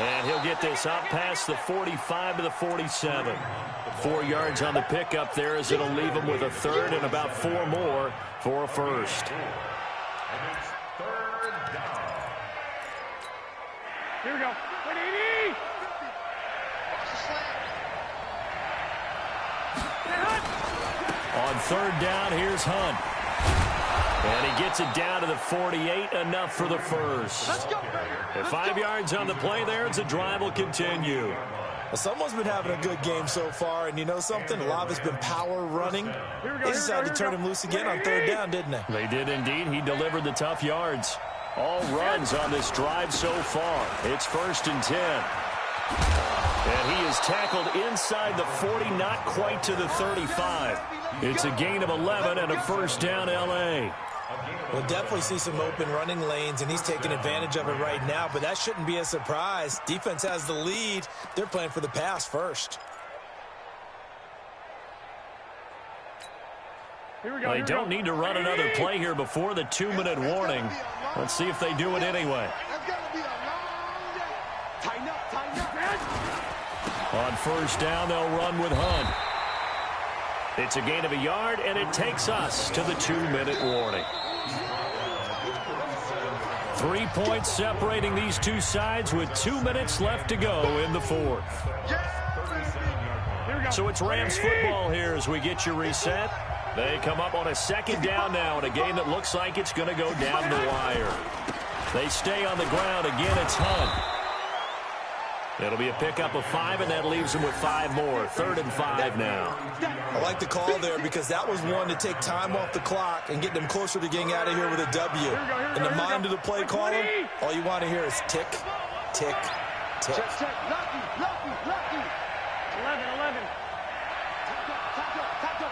And he'll get this up past the 45 to the 47. 4 yards on the pickup there as it'll leave him with a 3rd and about 4 more for a 1st. And it's 3rd down. Here we go. On 3rd down, here's Hunt. And he gets it down to the 48, enough for the 1st. And 5 yards on the play there as the drive will continue. Well, someone's been having a good game so far, and you know something? A lot of it's been power running. They decided to turn him loose again on 3rd down, didn't they? They did indeed. He delivered the tough yards. All runs on this drive so far. It's 1st and 10. And he is tackled inside the 40, not quite to the 35. It's a gain of 11 and a 1st down, L.A. We'll definitely see some open running lanes, and he's taking advantage of it right now, but that shouldn't be a surprise. Defense has the lead. They're playing for the pass first. They don't need to run another play here before the 2-minute warning. Let's see if they do it anyway. On 1st down, they'll run with Hunt. It's a gain of a yard, and it takes us to the 2-minute warning. 3 points separating these two sides with 2 minutes left to go in the 4th. So it's Rams football here as we get you reset. They come up on a 2nd down now in a game that looks like it's going to go down the wire. They stay on the ground. Again, it's Hunt. It'll be a pickup of 5, and that leaves them with 5 more. 3rd and 5 now. I like the call there because that was one to take time off the clock and get them closer to getting out of here with a W. In the mind of the play caller, all you want to hear is tick, tick, tick. Check. Lucky. 11. Tackle.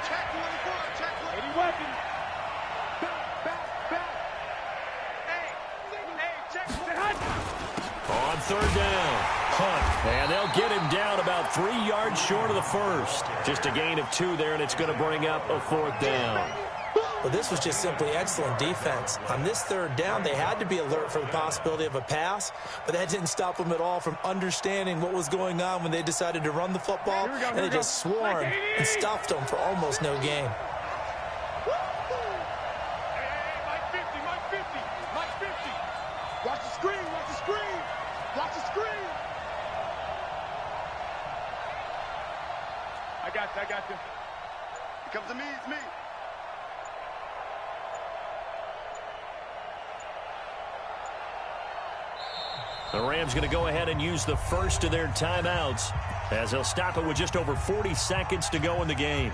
Check 24. Check 24. 80 weapon. Back. Hey, check. On 3rd down. punt. And they'll get him down about 3 yards short of the first. Just a gain of 2 there, and it's going to bring up a 4th down. Well, this was just simply excellent defense. On this 3rd down, they had to be alert for the possibility of a pass, but that didn't stop them at all from understanding what was going on when they decided to run the football, and they just swarmed and stuffed them for almost no gain. Mike 50, Mike 50, Mike 50. Watch the screen, watch the screen, watch the screen. I got you, I got you. It comes to me, it's me. The Rams going to go ahead and use the first of their timeouts as they'll stop it with just over 40 seconds to go in the game.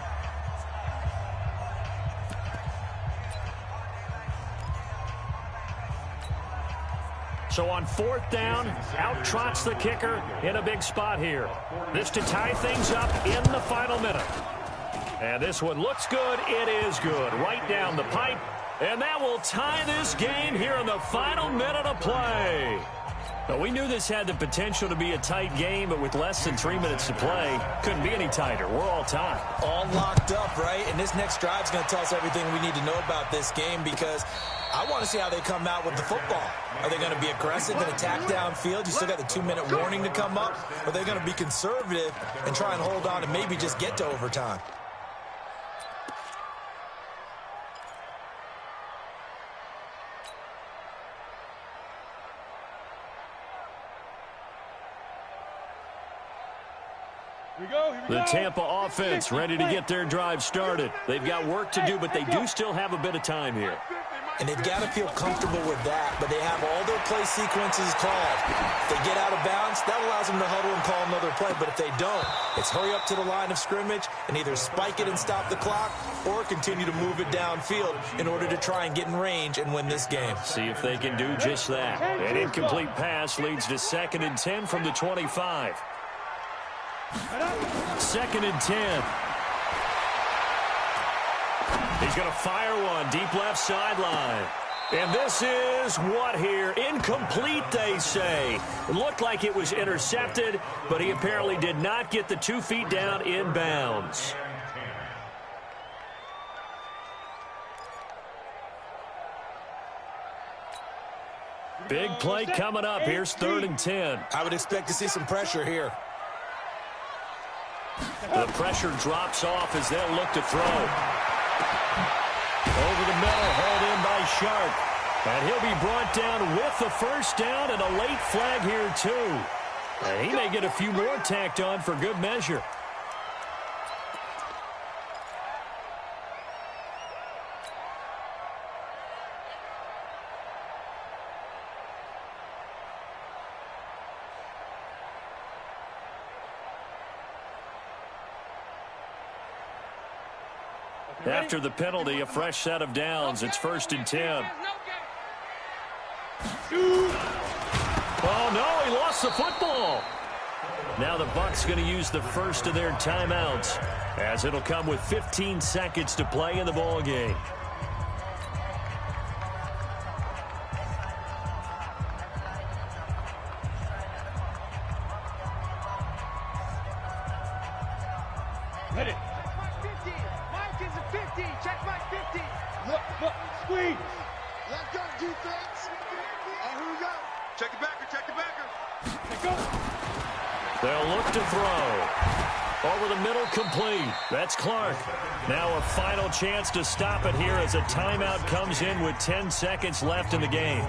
So on 4th down, out trots the kicker in a big spot here. This to tie things up in the final minute. And this one looks good. It is good. Right down the pipe. And that will tie this game here in the final minute of play. But we knew this had the potential to be a tight game, but with less than 3 minutes to play, couldn't be any tighter. We're all tied. All locked up, right? And this next drive is going to tell us everything we need to know about this game, because I want to see how they come out with the football. Are they going to be aggressive and attack downfield? You still got the 2-minute warning to come up. Or are they going to be conservative and try and hold on and maybe just get to overtime? The Tampa offense ready to get their drive started. They've got work to do, but they do still have a bit of time here. And they've got to feel comfortable with that, but they have all their play sequences called. If they get out of bounds, that allows them to huddle and call another play. But if they don't, it's hurry up to the line of scrimmage and either spike it and stop the clock or continue to move it downfield in order to try and get in range and win this game. See if they can do just that. An incomplete pass leads to 2nd and 10 from the 25. 2nd and 10. He's going to fire one deep left sideline. And this is what here? Incomplete, they say. It looked like it was intercepted, but he apparently did not get the 2 feet down in bounds. Big play coming up. Here's 3rd and 10. I would expect to see some pressure here. The pressure drops off as they'll look to throw. Over the middle, hauled in by Sharp. And he'll be brought down with the 1st down and a late flag here, too. And he may get a few more tacked on for good measure. After the penalty, a fresh set of downs. It's 1st and 10. Oh, no, he lost the football. Now the Bucs going to use the first of their timeouts, as it'll come with 15 seconds to play in the ball game. Ready. Mike is a 50. Check Mike 50. Look, squeeze. Let's go, defense. And here we go. Check the backer, check the backer. Let's go. They'll look to throw. Over the middle, complete. That's Clark. Now a final chance to stop it here as a timeout comes in with 10 seconds left in the game.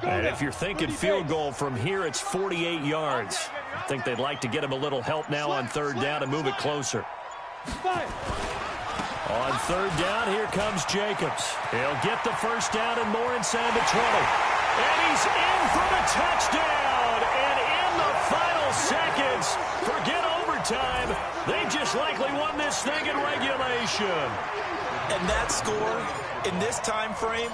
And if you're thinking field goal from here, it's 48 yards. I think they'd like to get him a little help now on 3rd down and move it closer. On third down, here comes Jacobs. He'll get the first down and more inside the 20. And he's in for the touchdown. And in the final seconds, forget overtime, they just likely won this thing in regulation. And that score, in this time frame,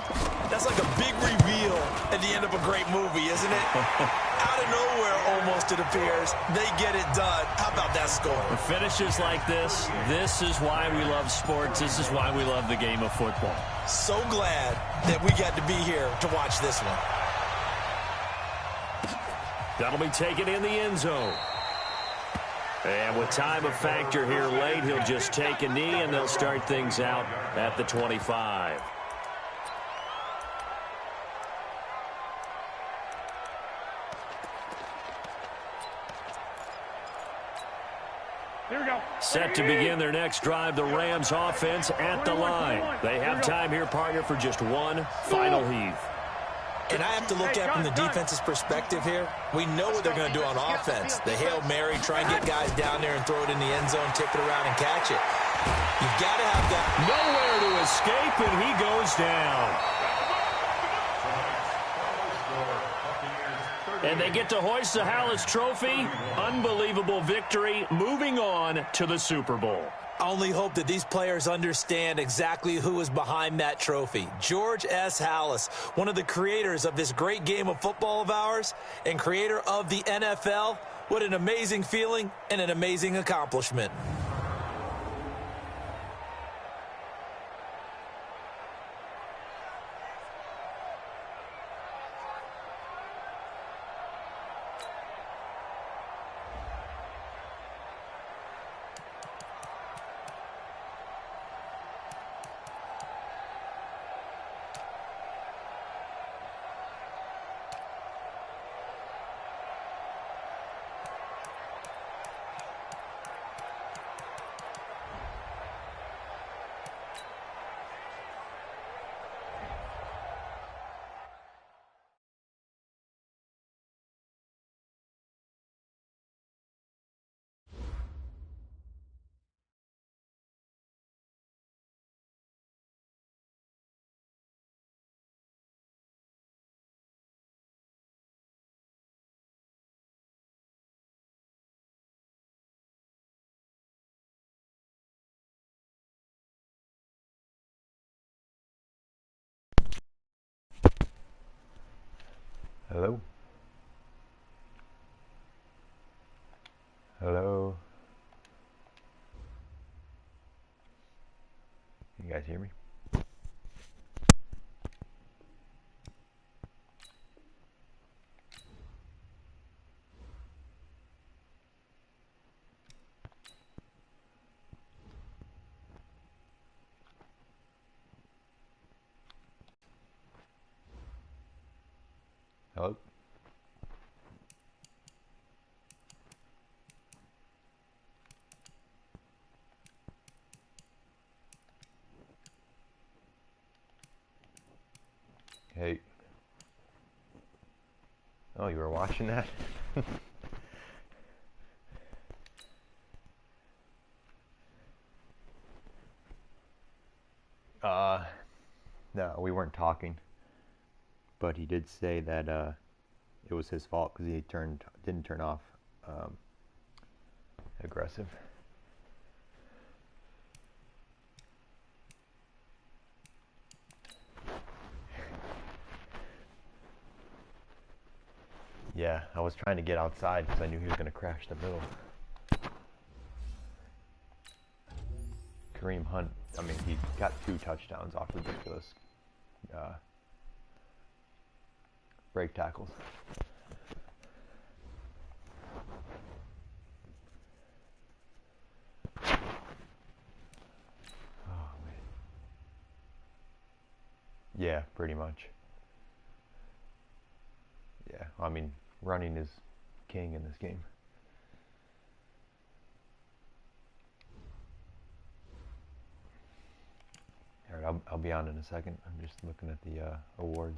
that's like a big reveal at the end of a great movie, isn't it? Out of nowhere, almost, it appears, they get it done. How about that score? Finishes like this is why we love sports. This is why we love the game of football. So glad that we got to be here to watch this one. That'll be taken in the end zone. And with time a factor here late, he'll just take a knee, and they'll start things out at the 25. Here we go. Set to begin their next drive, the Rams offense at the line. They have time here, partner, for just one final heave. And I have to look at it from the defense's perspective here. We know what they're going to do on offense. The Hail Mary, try and get guys down there and throw it in the end zone, tip it around and catch it. You've got to have that. Nowhere to escape, and he goes down. And they get to hoist the Hallis Trophy. Unbelievable victory, moving on to the Super Bowl. I only hope that these players understand exactly who is behind that trophy. George S. Hallis, one of the creators of this great game of football of ours and creator of the NFL. What an amazing feeling and an amazing accomplishment. Hello? Hello? Can you guys hear me? Hello? Hey. Oh, you were watching that? No, we weren't talking. But he did say that it was his fault because he didn't turn off aggressive. Yeah, I was trying to get outside because I knew he was going to crash the middle. Kareem Hunt, I mean, he got 2 touchdowns off ridiculous break tackles. Oh, man. Yeah, pretty much. Yeah, I mean, running is king in this game. Alright, I'll be on in a second. I'm just looking at the awards.